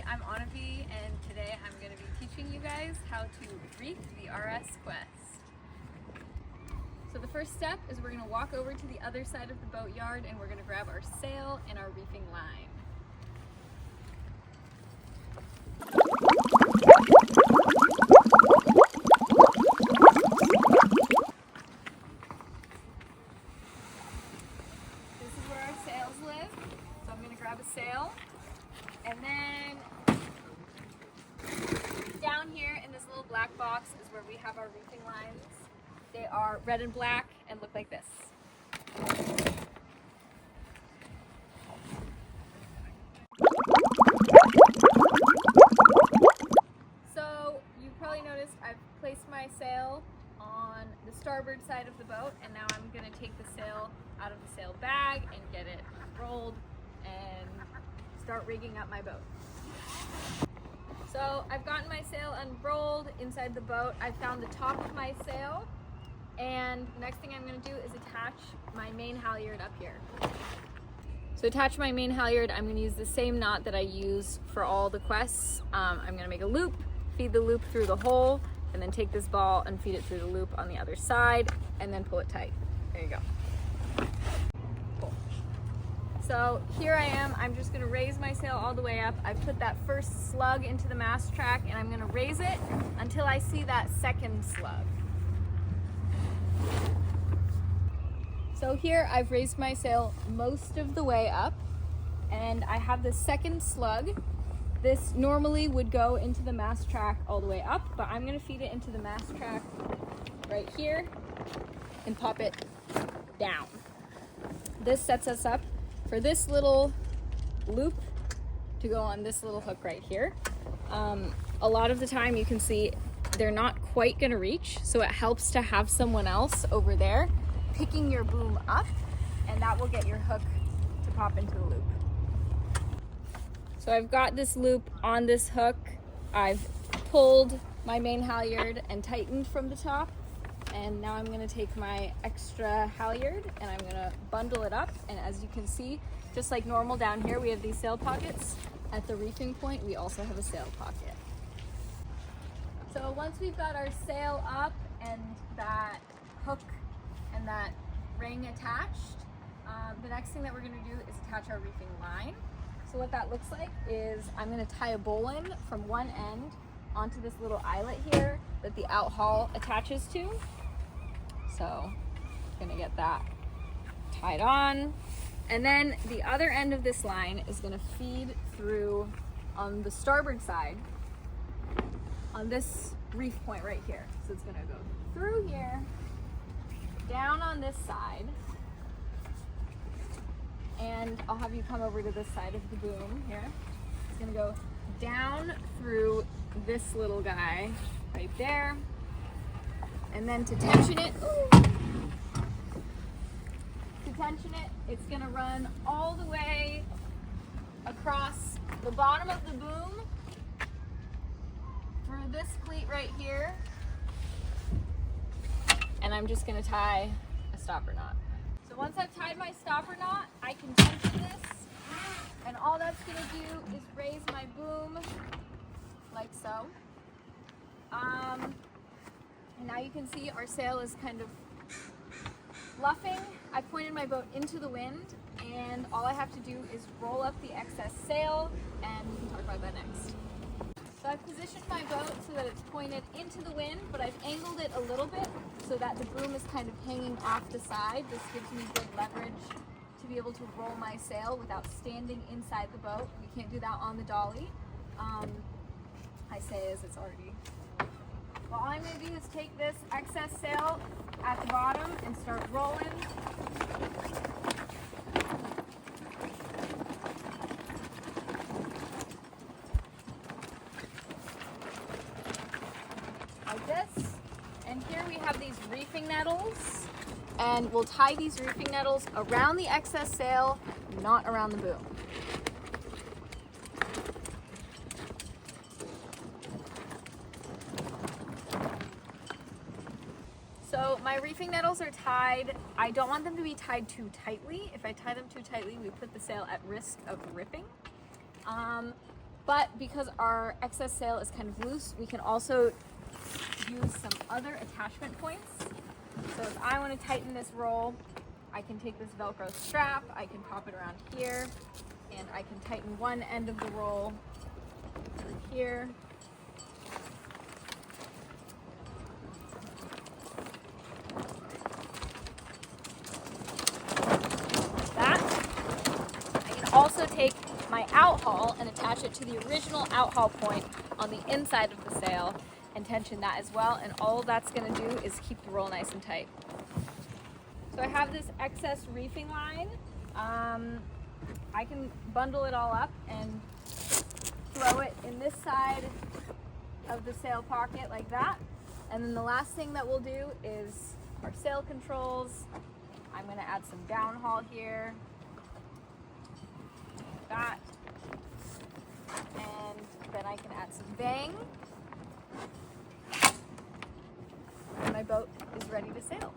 I'm Anavi, and today I'm going to be teaching you guys how to reef the RS Quest. So the first step is we're going to walk over to the other side of the boatyard and we're going to grab our sail and our reefing line. This is where our sails live, so I'm going to grab a sail. And then down here in this little black box is where we have our reefing lines. They are red and black and look like this. So you probably noticed I've placed my sail on the starboard side of the boat, and now I'm going to take the sail out of the sail bag and get it rolled and start rigging up my boat. So I've gotten my sail unrolled inside the boat. I found the top of my sail, and the next thing I'm going to do is attach my main halyard up here. So to attach my main halyard, I'm going to use the same knot that I use for all the quests. I'm going to make a loop, feed the loop through the hole, and then take this ball and feed it through the loop on the other side, and then pull it tight. There you go. So here I am, I'm just gonna raise my sail all the way up. I've put that first slug into the mast track and I'm gonna raise it until I see that second slug. So here I've raised my sail most of the way up and I have the second slug. This normally would go into the mast track all the way up, but I'm gonna feed it into the mast track right here and pop it down. This sets us up for this little loop to go on this little hook right here. A lot of the time you can see they're not quite gonna reach, so it helps to have someone else over there picking your boom up, and that will get your hook to pop into the loop. So I've got this loop on this hook. I've pulled my main halyard and tightened from the top. And now I'm gonna take my extra halyard and I'm gonna bundle it up. And as you can see, just like normal down here, we have these sail pockets. At the reefing point, we also have a sail pocket. So once we've got our sail up and that hook and that ring attached, the next thing that we're gonna do is attach our reefing line. So what that looks like is I'm gonna tie a bowline from one end onto this little eyelet here that the out haul attaches to. So I'm gonna get that tied on. And then the other end of this line is gonna feed through on the starboard side on this reef point right here. So it's gonna go through here, down on this side, and I'll have you come over to this side of the boom here. It's gonna go down through this little guy right there, and then to tension it, it's gonna run all the way across the bottom of the boom through this cleat right here, and I'm just gonna tie a stopper knot. So once I've tied my stopper knot, I can tension this, and all that's gonna do is raise my boom like so. And now you can see our sail is kind of luffing. I pointed my boat into the wind, and all I have to do is roll up the excess sail, and we can talk about that next. So I've positioned my boat so that it's pointed into the wind, but I've angled it a little bit so that the boom is kind of hanging off the side. This gives me good leverage to be able to roll my sail without standing inside the boat. We can't do that on the dolly. I say as it's already. Well, all I'm going to do is take this excess sail at the bottom and start rolling. Like this. And here we have these reefing nettles. And we'll tie these reefing nettles around the excess sail, not around the boom. So my reefing nettles are tied. I don't want them to be tied too tightly. If I tie them too tightly, we put the sail at risk of ripping. But because our excess sail is kind of loose, we can also use some other attachment points. So if I want to tighten this roll, I can take this Velcro strap, I can pop it around here, and I can tighten one end of the roll through here. Also take my out haul and attach it to the original out haul point on the inside of the sail and tension that as well, and all that's going to do is keep the roll nice and tight. So I have this excess reefing line. I can bundle it all up and throw it in this side of the sail pocket like that, and then the last thing that we'll do is our sail controls. I'm going to add some downhaul here. That, and then I can add some bang, and my boat is ready to sail.